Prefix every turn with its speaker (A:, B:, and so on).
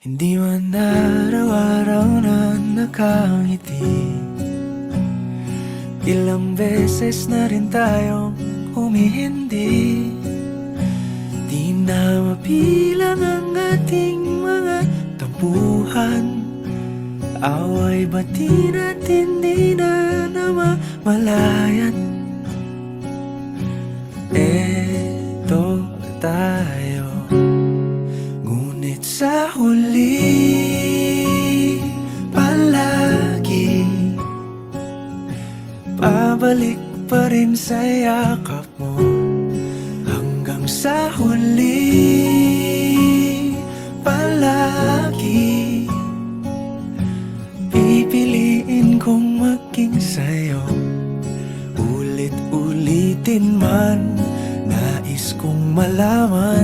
A: Hindi man araw-araw na nakangiti. Ilang beses na rin tayong humihindi. Di na mapilang ang ating mga tampuhan. Away bati natin di na namamalayan. Eto tayo, ngunit sa huli palagi pabalik pa rin sa yakap mo. Hanggang sa huli palagi pipiliin kong maging sa'yo. Ulit-ulitin man, nais kong malaman